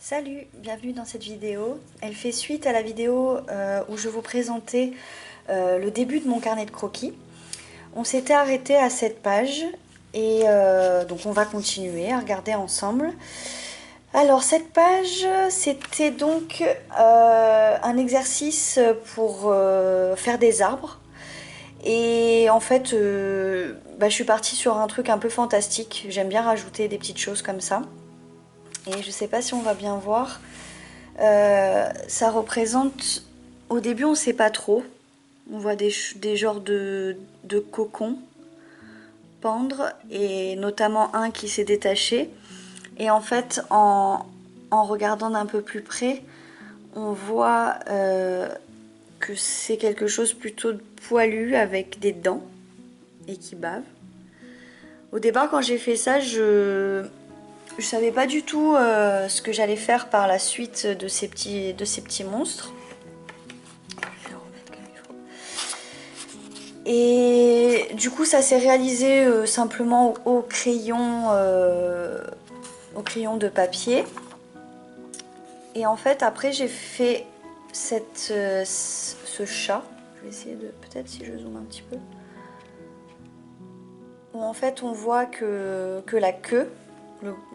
Salut, bienvenue dans cette vidéo. Elle fait suite à la vidéo où je vous présentais le début de mon carnet de croquis. On s'était arrêté à cette page et donc on va continuer à regarder ensemble. Alors cette page, c'était donc un exercice pour faire des arbres. Et en fait, je suis partie sur un truc un peu fantastique. J'aime bien rajouter des petites choses comme ça. Et je sais pas si on va bien voir. Ça représente, au début on ne sait pas trop, on voit des genres de cocons pendre et notamment un qui s'est détaché et en fait en regardant d'un peu plus près on voit que c'est quelque chose plutôt de poilu avec des dents et qui bave. Au départ quand j'ai fait ça je savais pas du tout ce que j'allais faire par la suite de ces petits monstres. Et du coup, ça s'est réalisé simplement au crayon de papier. Et en fait, après, j'ai fait ce chat. Je vais essayer de... Peut-être si je zoome un petit peu. Où en fait, on voit que la queue,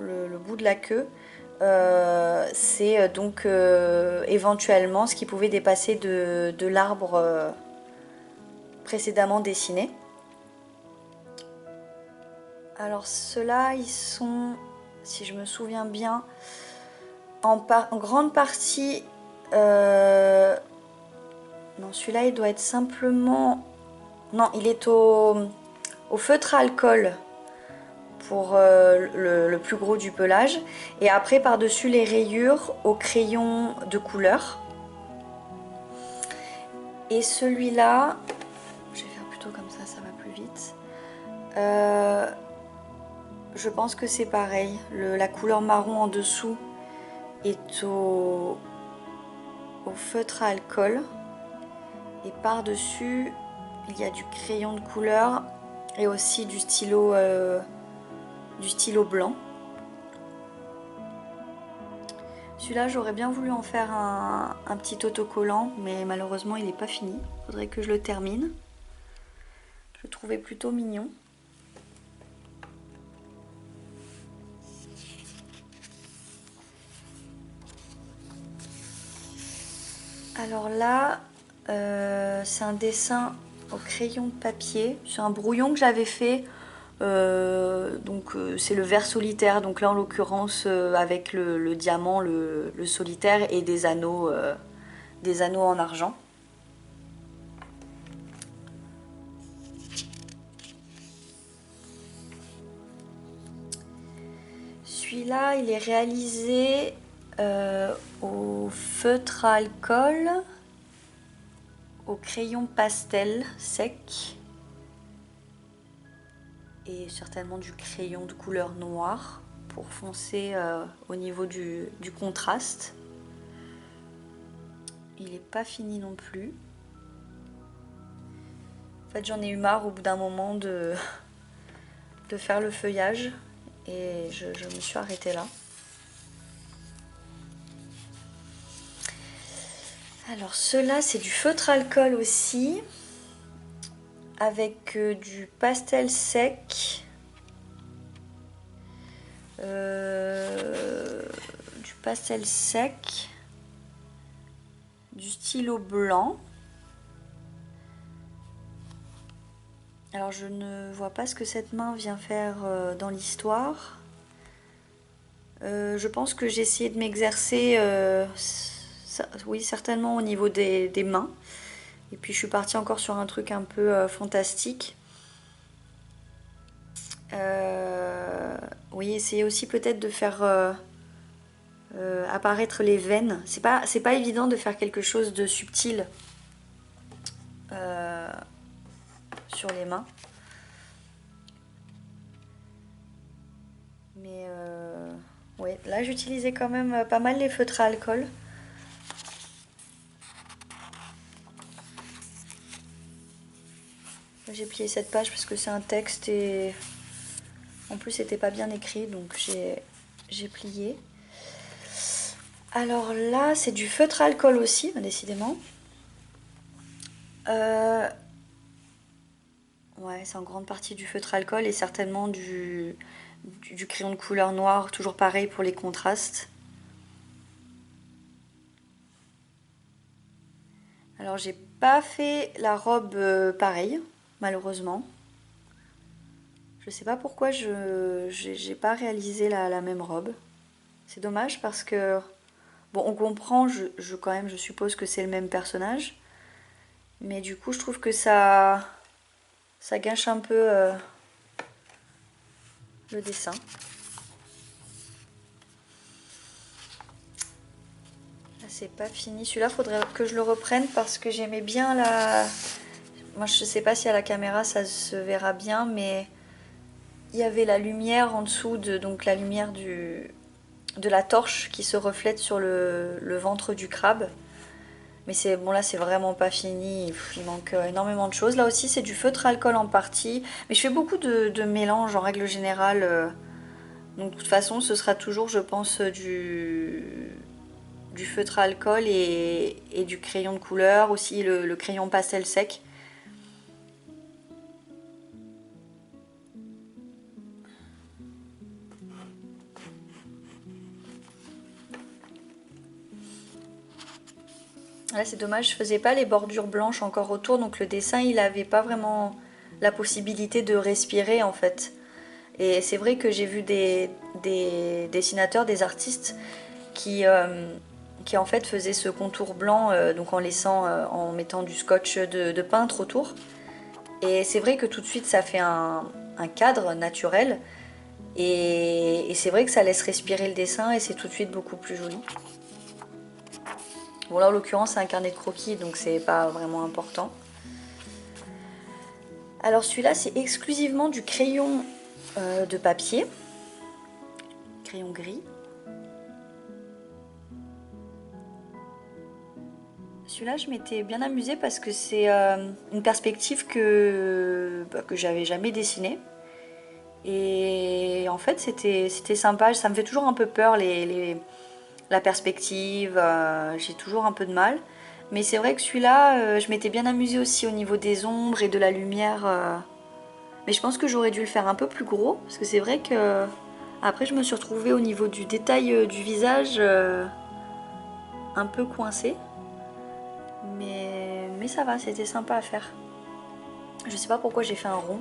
le bout de la queue, c'est donc éventuellement ce qui pouvait dépasser de l'arbre précédemment dessiné. Alors ceux-là, ils sont, si je me souviens bien, en grande partie... Non, celui-là, il doit être simplement... Non, il est au feutre à alcool pour le plus gros du pelage. Et après, par-dessus les rayures, au crayon de couleur. Et celui-là, je vais faire plutôt comme ça va plus vite. Je pense que c'est pareil. La couleur marron en dessous est au feutre à alcool. Et par-dessus, il y a du crayon de couleur et aussi du stylo blanc. Celui-là, j'aurais bien voulu en faire un petit autocollant, mais malheureusement, il n'est pas fini. Il faudrait que je le termine. Je le trouvais plutôt mignon. Alors là, c'est un dessin au crayon de papier. C'est un brouillon que j'avais fait. C'est le vert solitaire. Donc là, en l'occurrence, avec le diamant, le solitaire et des anneaux en argent. Celui-là, il est réalisé au feutre à alcool, au crayon pastel sec et certainement du crayon de couleur noire pour foncer au niveau du contraste. Il n'est pas fini non plus. En fait, j'en ai eu marre au bout d'un moment de faire le feuillage et je me suis arrêtée là. Alors ceux-là, c'est du feutre alcool aussi, avec du pastel sec, du stylo blanc. Alors je ne vois pas ce que cette main vient faire dans l'histoire. Je pense que j'ai essayé de m'exercer, oui certainement au niveau des mains. Et puis je suis partie encore sur un truc un peu fantastique. Oui, essayer aussi peut-être de faire apparaître les veines. C'est pas évident de faire quelque chose de subtil sur les mains. Mais ouais, là j'utilisais quand même pas mal les feutres à alcool. J'ai plié cette page parce que c'est un texte et en plus c'était pas bien écrit, donc j'ai plié. Alors là, c'est du feutre à alcool aussi, décidément. Ouais, c'est en grande partie du feutre à alcool et certainement du crayon de couleur noire, toujours pareil pour les contrastes. Alors j'ai pas fait la robe pareille, malheureusement. Je sais pas pourquoi j'ai pas réalisé la même robe. C'est dommage parce que bon, on comprend, quand même, je suppose que c'est le même personnage, mais du coup, je trouve que ça gâche un peu le dessin. Là, c'est pas fini. Celui-là, faudrait que je le reprenne parce que j'aimais bien la. Moi, je sais pas si à la caméra ça se verra bien, mais il y avait la lumière en dessous donc la lumière de la torche qui se reflète sur le ventre du crabe. Mais c'est bon, là c'est vraiment pas fini, il manque énormément de choses. Là aussi c'est du feutre à alcool en partie, mais je fais beaucoup de mélanges en règle générale. Donc de toute façon ce sera toujours je pense du feutre à alcool et du crayon de couleur, aussi le crayon pastel sec. Là c'est dommage, je faisais pas les bordures blanches encore autour, donc le dessin il avait pas vraiment la possibilité de respirer en fait. Et c'est vrai que j'ai vu des dessinateurs, des artistes qui en fait faisaient ce contour blanc donc en mettant du scotch de peintre autour. Et c'est vrai que tout de suite ça fait un cadre naturel et c'est vrai que ça laisse respirer le dessin et c'est tout de suite beaucoup plus joli. Bon là en l'occurrence c'est un carnet de croquis donc c'est pas vraiment important. Alors celui-là c'est exclusivement du crayon de papier, crayon gris. Celui-là, je m'étais bien amusée parce que c'est une perspective que j'avais jamais dessinée. Et en fait, c'était sympa. Ça me fait toujours un peu peur, la perspective. J'ai toujours un peu de mal. Mais c'est vrai que celui-là, je m'étais bien amusée aussi au niveau des ombres et de la lumière. Mais je pense que j'aurais dû le faire un peu plus gros. Parce que c'est vrai que après, je me suis retrouvée au niveau du détail du visage un peu coincée. Mais ça va, c'était sympa à faire. Je sais pas pourquoi j'ai fait un rond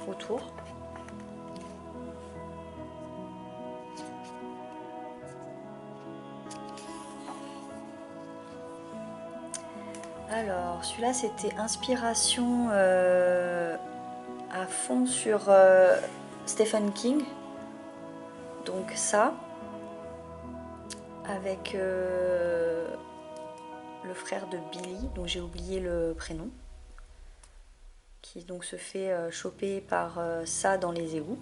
autour. Alors, celui-là, c'était inspiration à fond sur Stephen King. Donc ça, avec le frère de Billy, dont j'ai oublié le prénom, qui donc se fait choper par ça dans les égouts.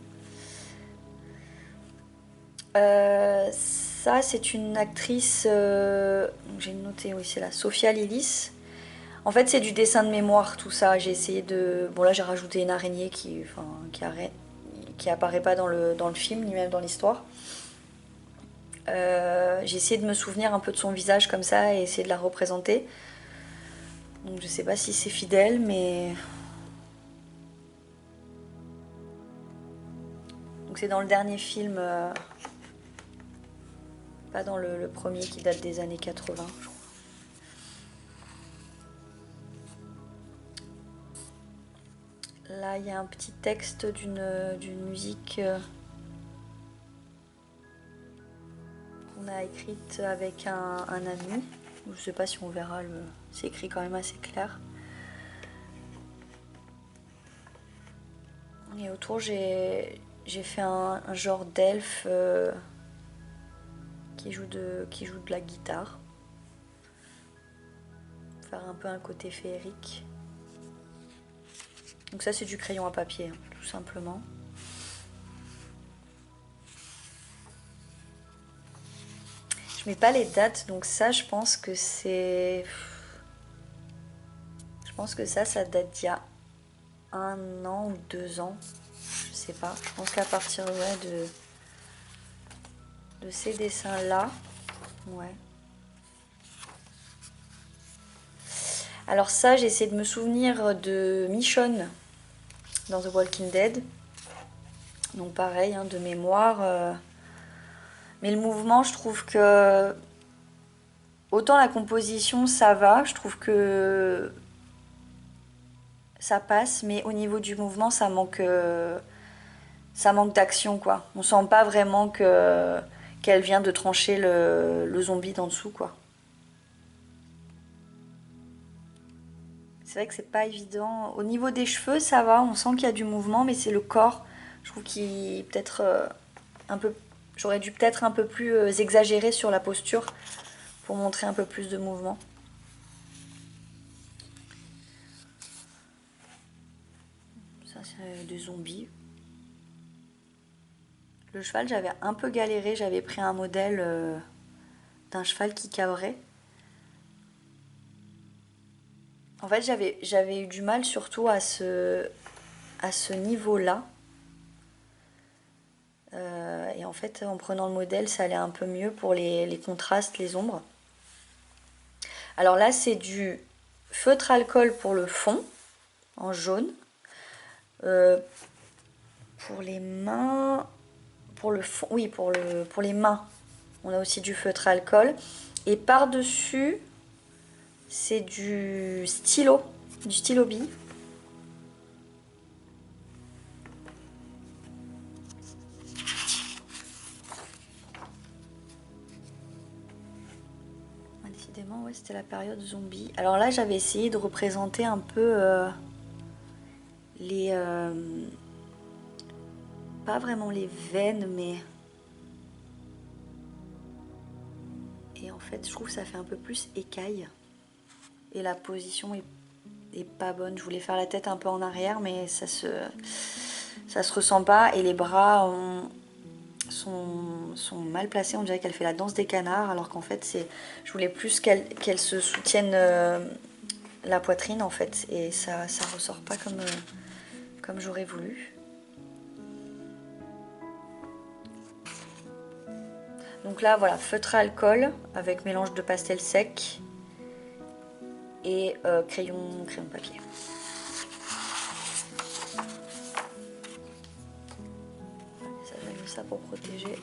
Ça, c'est une actrice, j'ai noté, oui, c'est la Sophia Lillis. En fait, c'est du dessin de mémoire, tout ça. J'ai essayé de. Bon, là, j'ai rajouté une araignée qui apparaît pas dans le film, ni même dans l'histoire. J'ai essayé de me souvenir un peu de son visage comme ça et essayer de la représenter. Donc, je sais pas si c'est fidèle, mais. Donc, c'est dans le dernier film. Pas dans le premier qui date des années 80, je crois. Là, il y a un petit texte d'une musique qu'on a écrite avec un ami. Je sais pas si on verra, c'est écrit quand même assez clair. Et autour, j'ai fait un genre d'elfe qui joue de la guitare. Faire un peu un côté féerique. Donc ça, c'est du crayon à papier, hein, tout simplement. Je mets pas les dates, donc ça, je pense que c'est... Je pense que ça date d'il y a 1 an ou 2 ans. Je sais pas. Je pense qu'à partir de ces dessins-là, Ouais. Alors ça, j'ai essayé de me souvenir de Michonne dans The Walking Dead. Donc pareil, hein, de mémoire. Mais le mouvement, je trouve que... Autant la composition, ça va. Je trouve que ça passe. Mais au niveau du mouvement, ça manque d'action, quoi. On sent pas vraiment qu'elle vient de trancher le zombie d'en dessous, quoi. C'est vrai que c'est pas évident. Au niveau des cheveux, ça va, on sent qu'il y a du mouvement, mais c'est le corps. Je trouve qu'il peut-être un peu. J'aurais dû peut-être un peu plus exagérer sur la posture pour montrer un peu plus de mouvement. Ça, c'est des zombies. Le cheval, j'avais un peu galéré. J'avais pris un modèle d'un cheval qui cabrait. En fait, j'avais eu du mal surtout à ce niveau-là. Et en fait, en prenant le modèle, ça allait un peu mieux pour les contrastes, les ombres. Alors là, c'est du feutre alcool pour le fond, en jaune. Pour les mains, pour le fond, oui, pour les mains, on a aussi du feutre alcool. Et par-dessus, c'est du stylo bille. Décidément, ouais, c'était la période zombie. Alors là, j'avais essayé de représenter un peu les... pas vraiment les veines, mais... Et en fait, je trouve que ça fait un peu plus écaille. Et la position est pas bonne. Je voulais faire la tête un peu en arrière, mais ça se ressent pas. Et les bras sont mal placés. On dirait qu'elle fait la danse des canards, alors qu'en fait, je voulais plus qu'elle se soutienne la poitrine, en fait. Et ça ressort pas comme j'aurais voulu. Donc là, voilà, feutre à alcool avec mélange de pastel sec et crayon papier. Ça, j'ai mis ça pour protéger.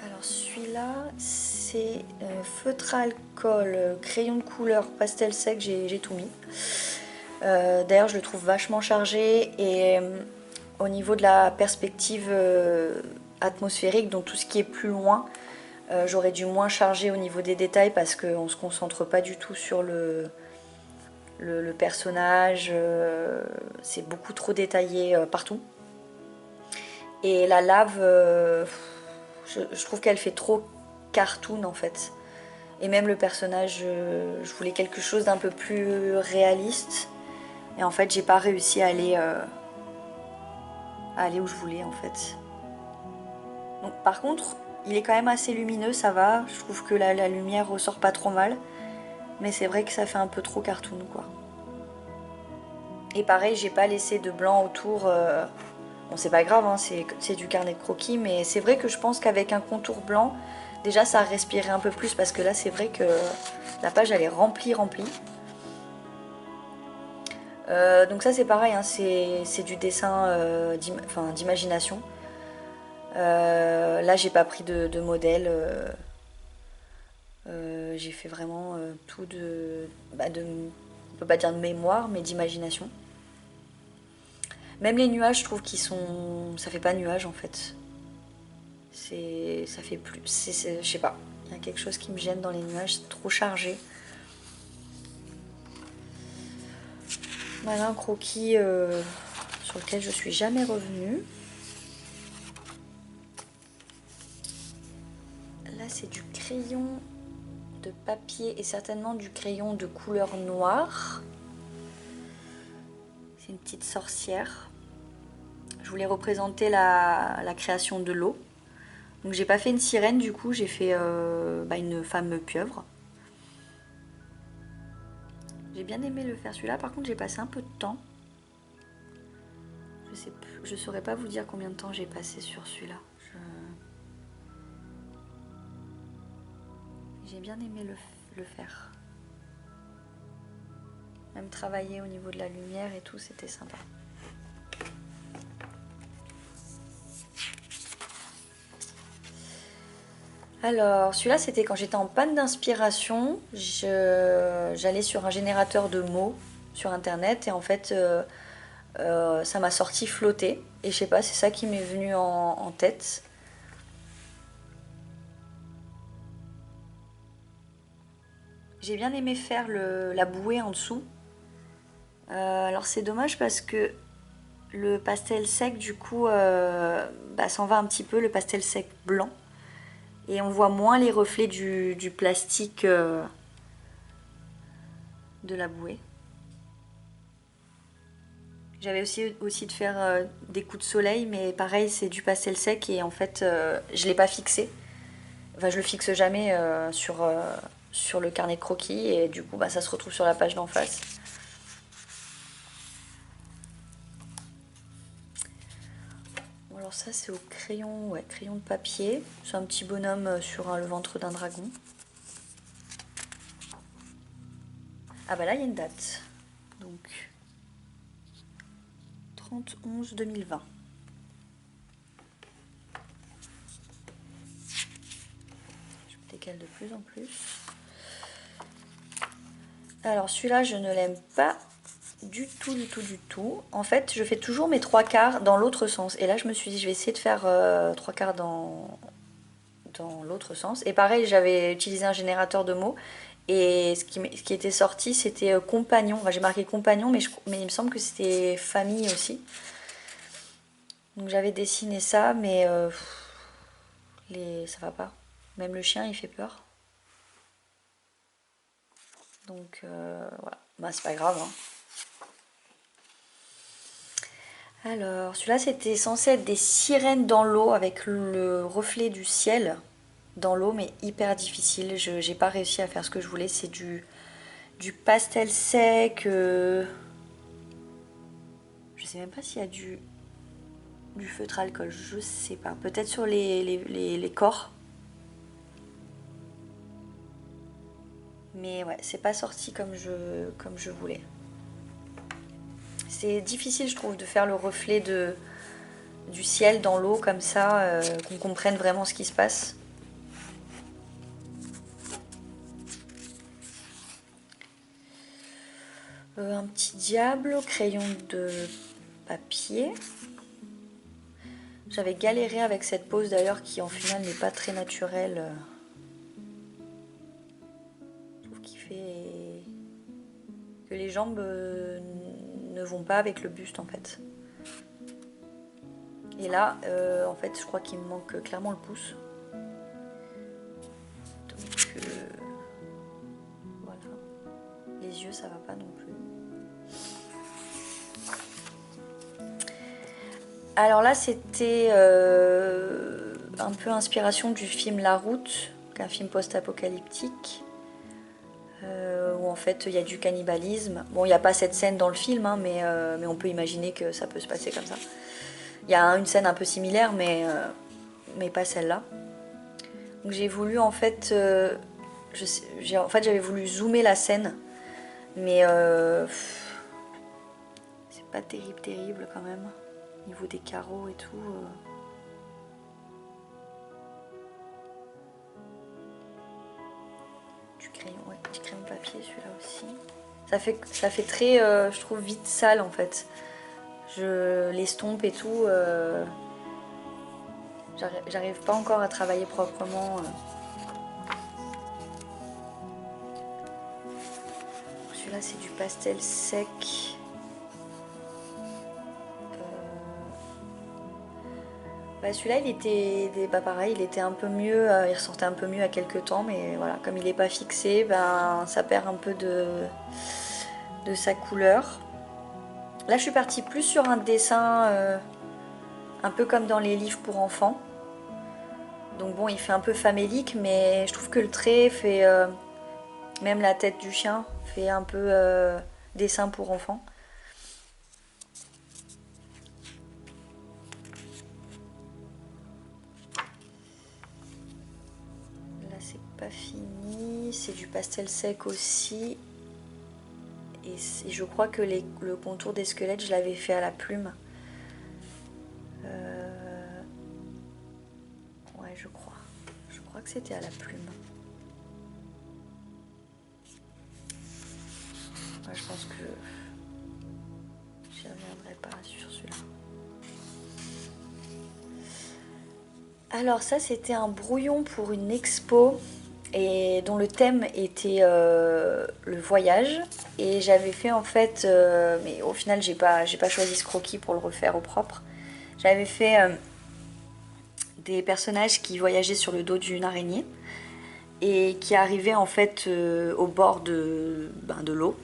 Alors celui-là, c'est feutre à alcool, crayon de couleur, pastel sec, j'ai tout mis. D'ailleurs, je le trouve vachement chargé et au niveau de la perspective atmosphérique, donc tout ce qui est plus loin, j'aurais dû moins charger au niveau des détails parce qu'on ne se concentre pas du tout sur le personnage. C'est beaucoup trop détaillé partout. Et la lave, je trouve qu'elle fait trop cartoon en fait. Et même le personnage, je voulais quelque chose d'un peu plus réaliste. Et en fait, j'ai pas réussi à aller où je voulais en fait. Donc, par contre, il est quand même assez lumineux, ça va. Je trouve que la lumière ressort pas trop mal. Mais c'est vrai que ça fait un peu trop cartoon quoi. Et pareil, j'ai pas laissé de blanc autour. Bon, c'est pas grave, hein, c'est du carnet de croquis. Mais c'est vrai que je pense qu'avec un contour blanc, déjà ça respirait un peu plus. Parce que là, c'est vrai que la page elle est remplie. Donc ça c'est pareil, hein, c'est du dessin d'imagination. Là j'ai pas pris de modèle. J'ai fait vraiment tout on peut pas dire de mémoire, mais d'imagination. Même les nuages, je trouve qu'ils sont... Ça fait pas nuage en fait. Ça fait plus... je sais pas. Il y a quelque chose qui me gêne dans les nuages, c'est trop chargé. Voilà un croquis sur lequel je suis jamais revenue. Là c'est du crayon de papier et certainement du crayon de couleur noire. C'est une petite sorcière. Je voulais représenter la création de l'eau. Donc j'ai pas fait une sirène du coup, j'ai fait une femme pieuvre. J'ai bien aimé le faire celui-là, par contre j'ai passé un peu de temps. Je je saurais pas vous dire combien de temps j'ai passé sur celui-là. J'ai bien aimé le faire. Même travailler au niveau de la lumière et tout, c'était sympa. Alors, celui-là, c'était quand j'étais en panne d'inspiration. J'allais sur un générateur de mots sur internet et en fait, ça m'a sorti flotter. Et je sais pas, c'est ça qui m'est venu en tête. J'ai bien aimé faire la bouée en dessous. Alors c'est dommage parce que le pastel sec, du coup, s'en va un petit peu, le pastel sec blanc. Et on voit moins les reflets du plastique de la bouée. J'avais aussi de faire des coups de soleil, mais pareil, c'est du pastel sec et en fait, je ne l'ai pas fixé. Enfin, je le fixe jamais sur le carnet de croquis et du coup, ça se retrouve sur la page d'en face. Bon, alors ça, c'est au crayon, ouais, crayon de papier. C'est un petit bonhomme sur le ventre d'un dragon. Ah bah là, il y a une date. Donc, 30/11/2020. Je me décale de plus en plus. Alors celui-là, je ne l'aime pas du tout, du tout, du tout. En fait, je fais toujours mes 3/4 dans l'autre sens. Et là, je me suis dit, je vais essayer de faire 3/4 dans l'autre sens. Et pareil, j'avais utilisé un générateur de mots. Et ce qui était sorti, c'était compagnon. Enfin, j'ai marqué compagnon, mais il me semble que c'était famille aussi. Donc j'avais dessiné ça, mais ça va pas. Même le chien, il fait peur. Donc voilà, c'est pas grave. Hein. Alors, celui-là, c'était censé être des sirènes dans l'eau avec le reflet du ciel dans l'eau, mais hyper difficile. J'ai pas réussi à faire ce que je voulais. C'est du pastel sec. Je sais même pas s'il y a du feutre alcool, je sais pas. Peut-être sur les corps. Mais ouais, c'est pas sorti comme je voulais. C'est difficile, je trouve, de faire le reflet du ciel dans l'eau comme ça, qu'on comprenne vraiment ce qui se passe. Un petit diable au crayon de papier. J'avais galéré avec cette pose d'ailleurs qui en final n'est pas très naturelle. Je trouve qu'il fait que les jambes ne vont pas avec le buste en fait. Et là, en fait, je crois qu'il me manque clairement le pouce. Donc voilà. Les yeux, ça va pas non plus. Alors là, c'était un peu inspiration du film La Route, un film post-apocalyptique, où en fait il y a du cannibalisme. Bon, il n'y a pas cette scène dans le film, hein, mais on peut imaginer que ça peut se passer comme ça. Il y a une scène un peu similaire, mais pas celle-là. Donc j'ai voulu en fait, j'avais voulu zoomer la scène, mais c'est pas terrible quand même. Au niveau des carreaux et tout. Du crayon, ouais, du crayon papier celui-là aussi. Ça fait très, je trouve, vite sale en fait. Je l'estompe et tout. J'arrive pas encore à travailler proprement. Celui-là c'est du pastel sec. Celui-là il était pareil, il était un peu mieux, il ressortait un peu mieux à quelques temps, mais voilà, comme il n'est pas fixé, ça perd un peu de sa couleur. Là je suis partie plus sur un dessin un peu comme dans les livres pour enfants. Donc bon, il fait un peu famélique, mais je trouve que le trait fait, même la tête du chien, fait un peu dessin pour enfants. pas fini, c'est du pastel sec aussi. Et je crois que le contour des squelettes, je l'avais fait à la plume. Ouais, je crois. Je crois que c'était à la plume. Ouais, je pense que j'y reviendrai pas sur celui-là. Alors ça, c'était un brouillon pour une expo et dont le thème était le voyage. Et j'avais fait en fait, mais au final j'ai pas choisi ce croquis pour le refaire au propre. J'avais fait des personnages qui voyageaient sur le dos d'une araignée et qui arrivaient en fait au bord de l'eau,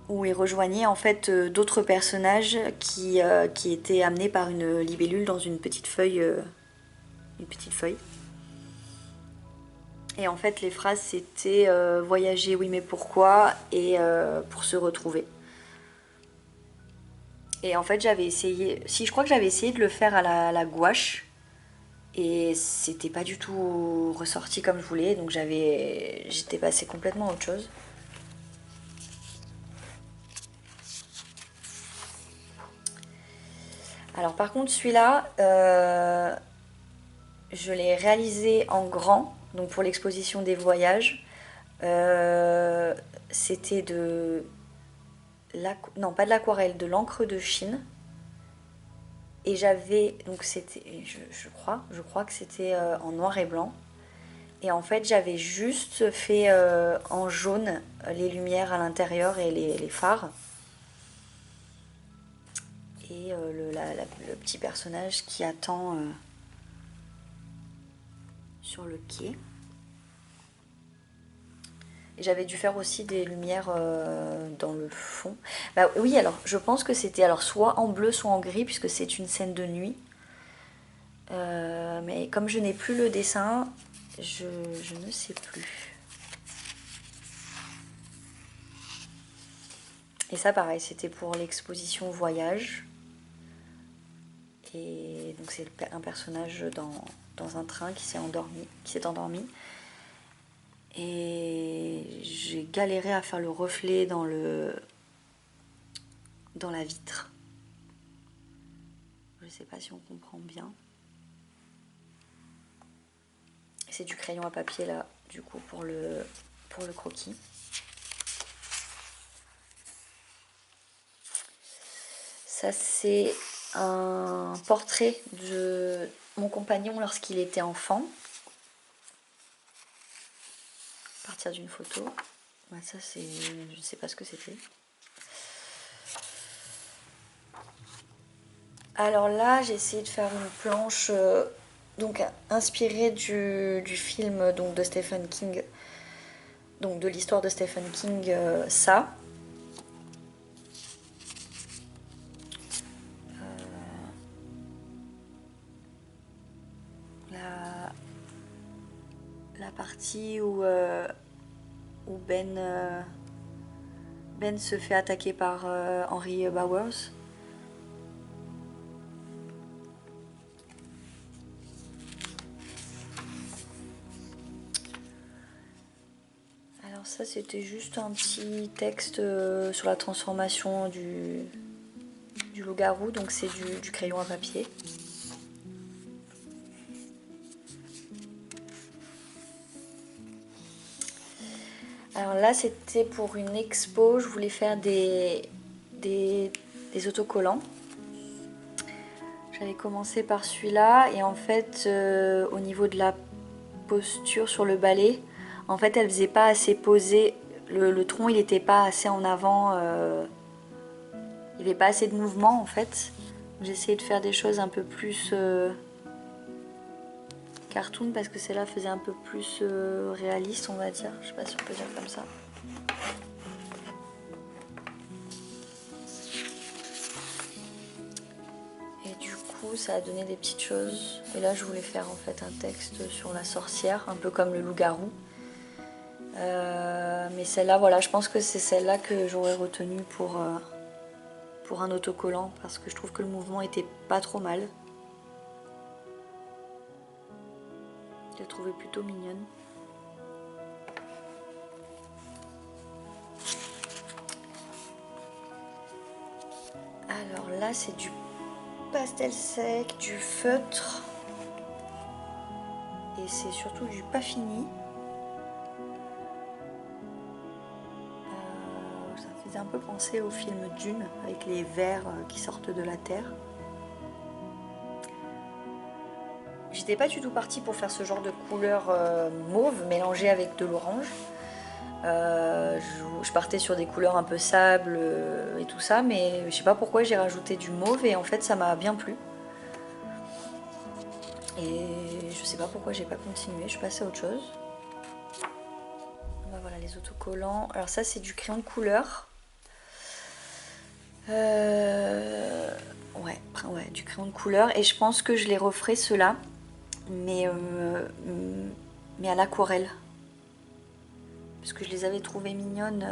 où ils rejoignaient en fait d'autres personnages qui étaient amenés par une libellule dans une petite feuille. Et en fait les phrases c'était voyager oui mais pourquoi, et pour se retrouver. Et en fait j'avais essayé, je crois que j'avais essayé de le faire à la gouache et c'était pas du tout ressorti comme je voulais, donc j'étais passée complètement à autre chose. Alors par contre celui-là, je l'ai réalisé en grand, donc pour l'exposition des voyages. C'était non pas de l'aquarelle, de l'encre de Chine. Et j'avais, donc c'était, je crois que c'était en noir et blanc. Et en fait j'avais juste fait en jaune les lumières à l'intérieur et les phares. Et le petit personnage qui attend sur le quai. Et j'avais dû faire aussi des lumières dans le fond. Bah oui, alors je pense que c'était alors soit en bleu, soit en gris, puisque c'est une scène de nuit. Mais comme je n'ai plus le dessin, je ne sais plus. Et ça pareil, c'était pour l'exposition voyage. Et donc c'est un personnage dans un train qui s'est endormi. Et j'ai galéré à faire le reflet dans la vitre. Je ne sais pas si on comprend bien. C'est du crayon à papier là, du coup, pour le croquis. Ça, c'est un portrait de mon compagnon lorsqu'il était enfant. À partir d'une photo. Ouais, ça, c'est... Je ne sais pas ce que c'était. Alors là, j'ai essayé de faire une planche donc inspirée du film donc, de Stephen King, donc de l'histoire de Stephen King, ça. La partie où Ben se fait attaquer par Henry Bowers. Alors ça, c'était juste un petit texte sur la transformation du loup-garou, donc c'est du crayon à papier. Alors là, c'était pour une expo, je voulais faire des autocollants. J'avais commencé par celui-là et en fait, au niveau de la posture sur le balai, en fait, elle faisait pas assez poser. Le tronc, il n'était pas assez en avant. Il n'y avait pas assez de mouvement en fait. J'ai essayé de faire des choses un peu plus cartoon parce que celle-là faisait un peu plus réaliste, on va dire. Je sais pas si on peut dire comme ça. Et du coup, ça a donné des petites choses. Et là, je voulais faire en fait un texte sur la sorcière, un peu comme le loup-garou. Mais celle-là, voilà, je pense que c'est celle-là que j'aurais retenue pour un autocollant parce que je trouve que le mouvement était pas trop mal. Je l'ai trouvée plutôt mignonne. Alors là, c'est du pastel sec, du feutre. Et c'est surtout du pas fini. Ça me faisait un peu penser au film Dune, avec les vers qui sortent de la terre. J'étais pas du tout partie pour faire ce genre de couleur mauve mélangée avec de l'orange. Je partais sur des couleurs un peu sable et tout ça, mais je sais pas pourquoi j'ai rajouté du mauve et en fait ça m'a bien plu. Et je sais pas pourquoi j'ai pas continué, je suis passée à autre chose. Bah voilà les autocollants. Alors ça c'est du crayon de couleur. Ouais, du crayon de couleur et je pense que je les referai ceux-là, mais à l'aquarelle. Parce que je les avais trouvées mignonnes.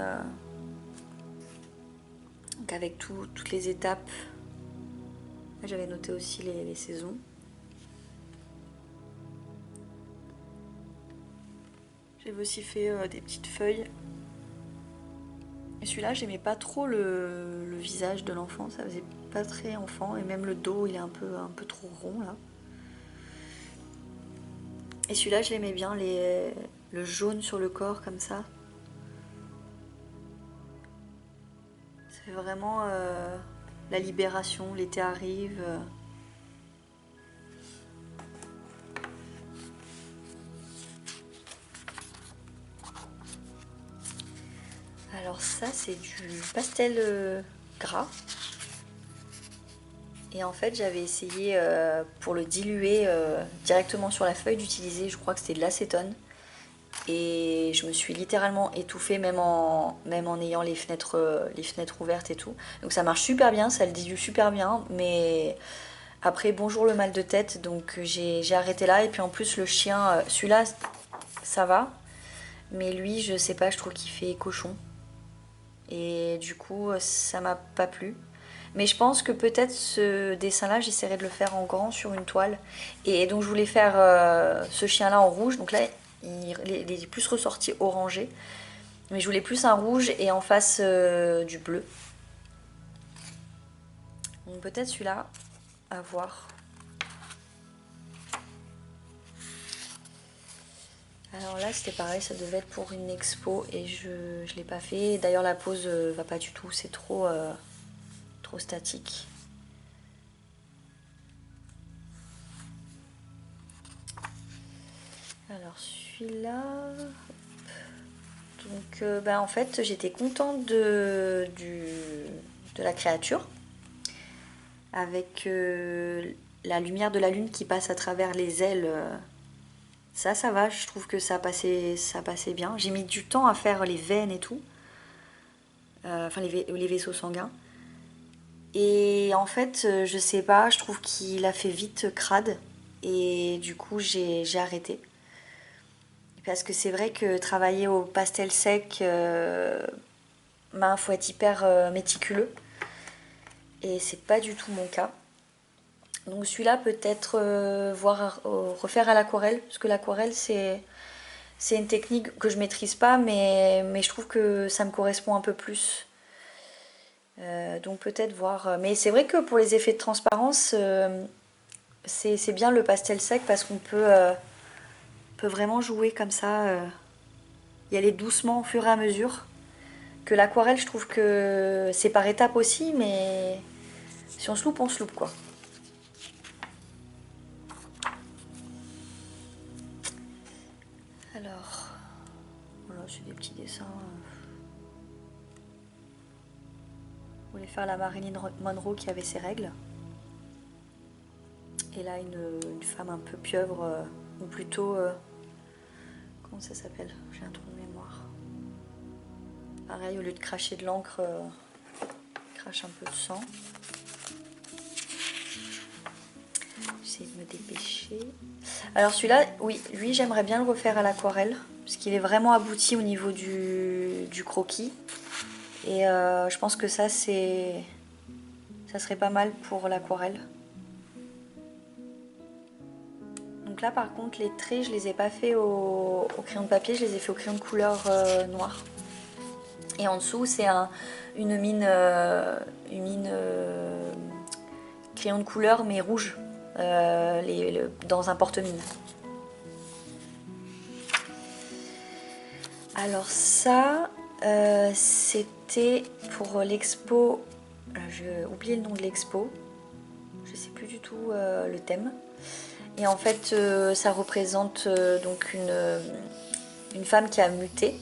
Donc avec toutes les étapes. J'avais noté aussi les saisons. J'avais aussi fait des petites feuilles. Et celui-là, j'aimais pas trop le visage de l'enfant. Ça faisait pas très enfant. Et même le dos, il est un peu trop rond là. Et celui-là, je l'aimais bien, le jaune sur le corps comme ça. Ça fait vraiment la libération, l'été arrive. Alors ça, c'est du pastel gras. Et en fait, j'avais essayé pour le diluer directement sur la feuille d'utiliser, je crois que c'était de l'acétone. Et je me suis littéralement étouffée même en ayant les fenêtres ouvertes et tout. Donc ça marche super bien, ça le dilue super bien. Mais après, bonjour le mal de tête, donc j'ai arrêté là. Et puis en plus, le chien, celui-là, ça va. Mais lui, je sais pas, je trouve qu'il fait cochon. Et du coup, ça m'a pas plu. Mais je pense que peut-être ce dessin-là, j'essaierai de le faire en grand sur une toile. Et donc je voulais faire ce chien-là en rouge. Donc là, il est plus ressorti orangé. Mais je voulais plus un rouge et en face du bleu. Donc peut-être celui-là, à voir. Alors là, c'était pareil, ça devait être pour une expo et je ne l'ai pas fait. D'ailleurs, la pose va pas du tout, c'est trop statique. Alors celui-là... Donc en fait j'étais contente de la créature. Avec la lumière de la lune qui passe à travers les ailes. Ça va, je trouve que ça passait bien. J'ai mis du temps à faire les veines et tout. Enfin les vaisseaux sanguins. Et en fait, je sais pas, je trouve qu'il a fait vite crade. Et du coup j'ai arrêté. Parce que c'est vrai que travailler au pastel sec, faut être hyper méticuleux. Et c'est pas du tout mon cas. Donc celui-là peut-être refaire à l'aquarelle. Parce que l'aquarelle c'est une technique que je maîtrise pas, mais je trouve que ça me correspond un peu plus. Donc peut-être voir. Mais c'est vrai que pour les effets de transparence, c'est bien le pastel sec parce qu'on peut vraiment jouer comme ça, y aller doucement au fur et à mesure. Que l'aquarelle, je trouve que c'est par étapes aussi, mais si on se loupe quoi. Alors, voilà, c'est des petits dessins. Je voulais faire la Marilyn Monroe qui avait ses règles. Et là, une femme un peu pieuvre, ou plutôt... comment ça s'appelle? J'ai un trou de mémoire. Pareil, au lieu de cracher de l'encre, crache un peu de sang. J'essaie de me dépêcher. Alors celui-là, oui, lui j'aimerais bien le refaire à l'aquarelle. Parce qu'il est vraiment abouti au niveau du croquis. Et je pense que ça serait pas mal pour l'aquarelle. Donc là par contre les traits je les ai pas fait au crayon de papier, je les ai fait au crayon de couleur noir. Et en dessous, c'est une mine, crayon de couleur mais rouge, dans un porte-mine. Alors ça, c'était pour l'expo, j'ai oublié le nom de l'expo, je sais plus du tout le thème. Et en fait, ça représente donc une femme qui a muté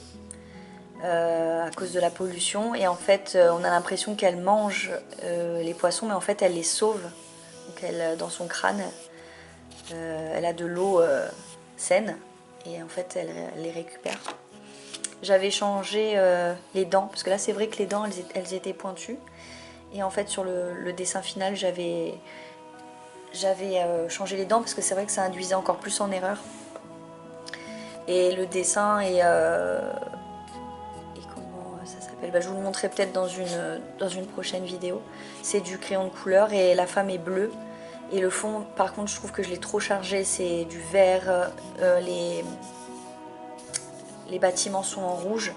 à cause de la pollution. Et en fait, on a l'impression qu'elle mange les poissons, mais en fait, elle les sauve. Donc dans son crâne, elle a de l'eau saine et en fait, elle les récupère. J'avais changé les dents, parce que là, c'est vrai que les dents, elles étaient pointues. Et en fait, sur le dessin final, j'avais changé les dents parce que c'est vrai que ça induisait encore plus en erreur. Et le dessin et comment ça s'appelle, je vous le montrerai peut-être dans une prochaine vidéo. C'est du crayon de couleur et la femme est bleue. Et le fond, par contre, je trouve que je l'ai trop chargé, c'est du vert. Les bâtiments sont en rouge.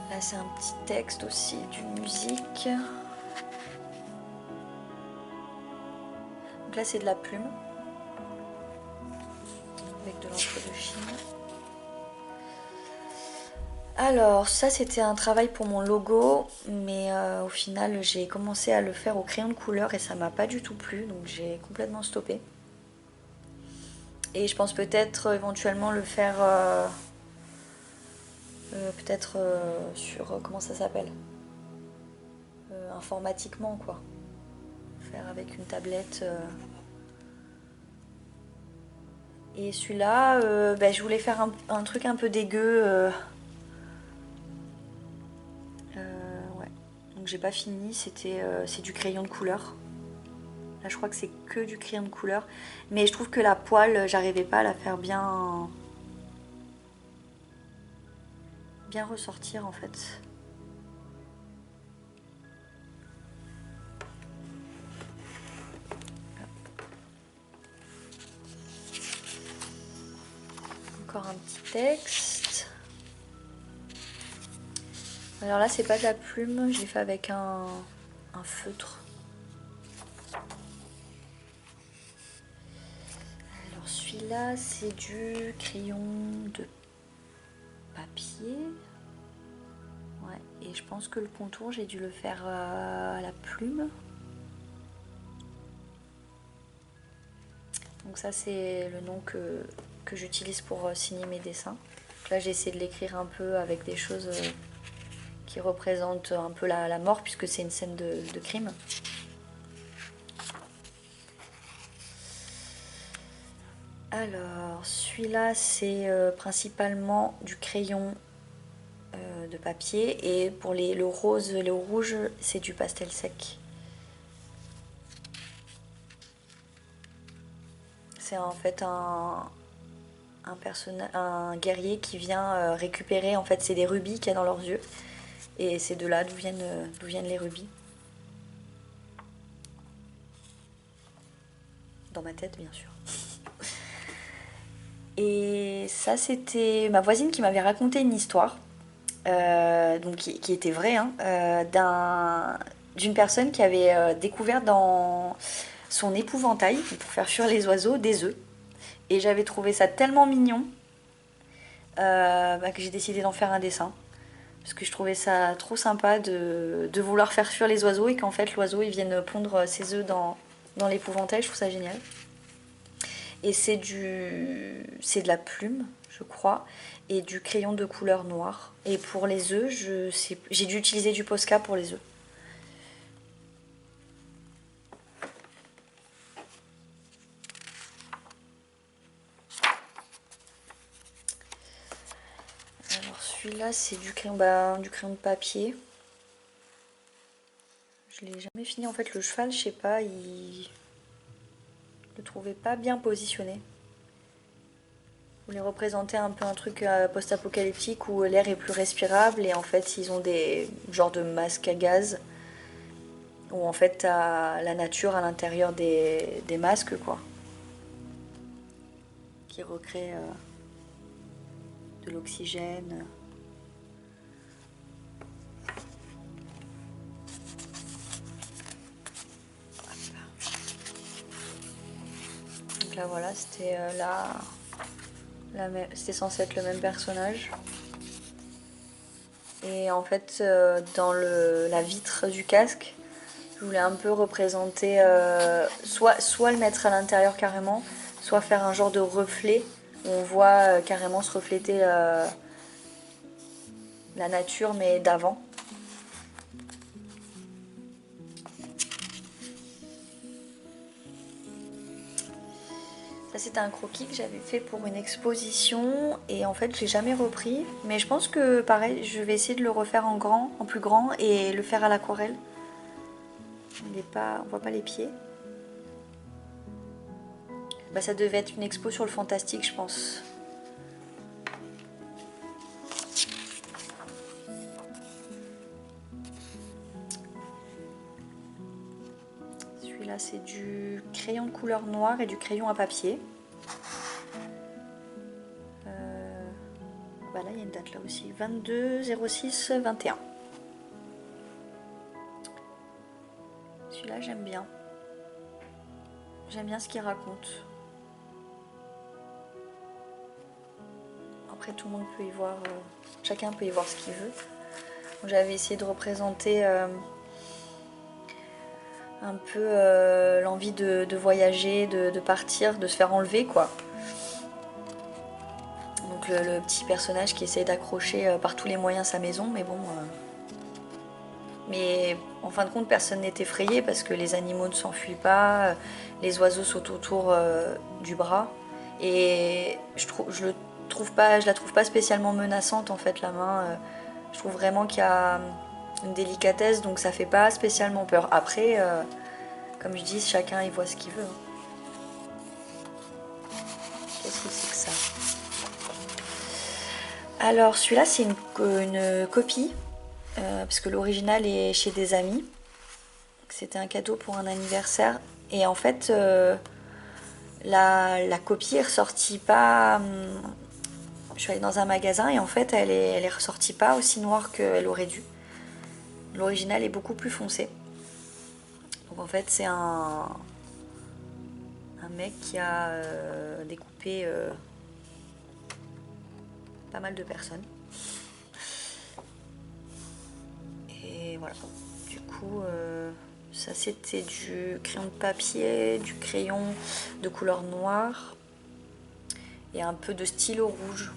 Là, c'est un petit texte aussi, d'une musique. Donc là, c'est de la plume. Avec de l'encre de Chine. Alors, ça, c'était un travail pour mon logo. Mais au final, j'ai commencé à le faire au crayon de couleur et ça m'a pas du tout plu. Donc, j'ai complètement stoppé. Et je pense peut-être éventuellement le faire... peut-être sur... comment ça s'appelle, informatiquement, quoi. Faire avec une tablette. Et celui-là, je voulais faire un truc un peu dégueu. Ouais. Donc j'ai pas fini, c'est du crayon de couleur. Là je crois que c'est que du crayon de couleur. Mais je trouve que la poêle, j'arrivais pas à la faire bien ressortir en fait. Encore un petit texte. Alors là c'est pas de la plume, je l'ai fait avec un feutre. Alors celui-là c'est du crayon de papier. Ouais, et je pense que le contour j'ai dû le faire à la plume. Donc ça c'est le nom que j'utilise pour signer mes dessins. Là j'ai essayé de l'écrire un peu avec des choses qui représentent un peu la mort puisque c'est une scène de crime. Alors celui-là c'est principalement du crayon de papier et pour le rose et le rouge c'est du pastel sec. C'est en fait un guerrier qui vient récupérer, en fait c'est des rubis qu'il y a dans leurs yeux et c'est de là d'où viennent les rubis. Dans ma tête bien sûr. Et ça c'était ma voisine qui m'avait raconté une histoire, donc qui était vraie, hein, d'une personne qui avait découvert dans son épouvantail, pour faire fuir les oiseaux, des œufs. Et j'avais trouvé ça tellement mignon que j'ai décidé d'en faire un dessin. Parce que je trouvais ça trop sympa de vouloir faire fuir les oiseaux et qu'en fait l'oiseau il vienne pondre ses œufs dans l'épouvantail. Je trouve ça génial. Et c'est de la plume, je crois, et du crayon de couleur noire. Et pour les œufs, j'ai dû utiliser du Posca pour les œufs. Alors celui-là, c'est du crayon de papier. Je l'ai jamais fini. En fait, le cheval, je sais pas, je le trouvais pas bien positionné. Je voulais représenter un peu un truc post-apocalyptique où l'air est plus respirable et en fait ils ont des genres de masques à gaz où en fait t'as la nature à l'intérieur des masques quoi, qui recrée de l'oxygène. Donc là voilà, c'était c'était censé être le même personnage. Et en fait, dans la vitre du casque, je voulais un peu représenter, soit le mettre à l'intérieur carrément, soit faire un genre de reflet où on voit carrément se refléter la nature mais d'avant. Ça c'était un croquis que j'avais fait pour une exposition et en fait je l'ai jamais repris, mais je pense que pareil je vais essayer de le refaire en plus grand et le faire à l'aquarelle. On voit pas les pieds. Bah, ça devait être une expo sur le fantastique je pense. Celui-là c'est du crayon de couleur noire et du crayon à papier. Bah là il y a une date là aussi, 22/06/21. Celui-là j'aime bien. J'aime bien ce qu'il raconte. Après tout le monde peut y voir, chacun peut y voir ce qu'il veut. J'avais essayé de représenter un peu l'envie de voyager, de partir, de se faire enlever quoi. Donc le petit personnage qui essaie d'accrocher par tous les moyens sa maison, mais bon... Mais en fin de compte, personne n'est effrayé parce que les animaux ne s'enfuient pas, les oiseaux sautent autour du bras. Et je la trouve pas spécialement menaçante en fait, la main. Je trouve vraiment qu'il y a une délicatesse, donc ça fait pas spécialement peur. Après, comme je dis, chacun y voit ce qu'il veut. Qu'est-ce que c'est que ça? Alors celui-là, c'est une copie. Parce que l'original est chez des amis. C'était un cadeau pour un anniversaire. Et en fait, la copie est ressortie pas... je suis allée dans un magasin et en fait, elle est ressortie pas aussi noire qu'elle aurait dû. L'original est beaucoup plus foncé. Donc en fait, c'est un mec qui a découpé pas mal de personnes. Et voilà, du coup, ça c'était du crayon de papier, du crayon de couleur noire et un peu de stylo rouge.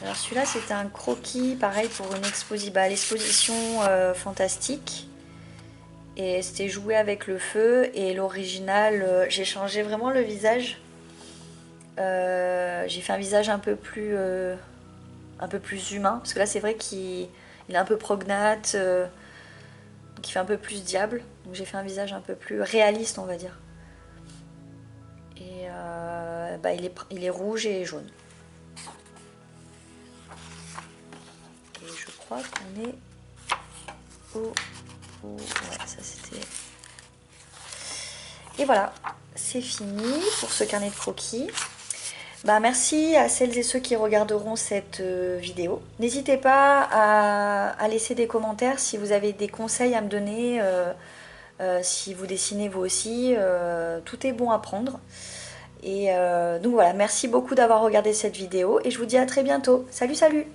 Alors celui-là c'était un croquis, pareil pour une l'exposition fantastique. Et c'était jouer avec le feu et l'original, j'ai changé vraiment le visage. J'ai fait un visage un peu plus humain, parce que là c'est vrai qu'il est un peu prognate, donc il fait un peu plus diable, donc j'ai fait un visage un peu plus réaliste on va dire. Et bah, il est rouge et jaune. Et je crois qu'on est ouais, ça c'était... Et voilà, c'est fini pour ce carnet de croquis. Bah, merci à celles et ceux qui regarderont cette vidéo. N'hésitez pas à laisser des commentaires si vous avez des conseils à me donner, si vous dessinez vous aussi, tout est bon à prendre. Et donc voilà, merci beaucoup d'avoir regardé cette vidéo et je vous dis à très bientôt. Salut, salut!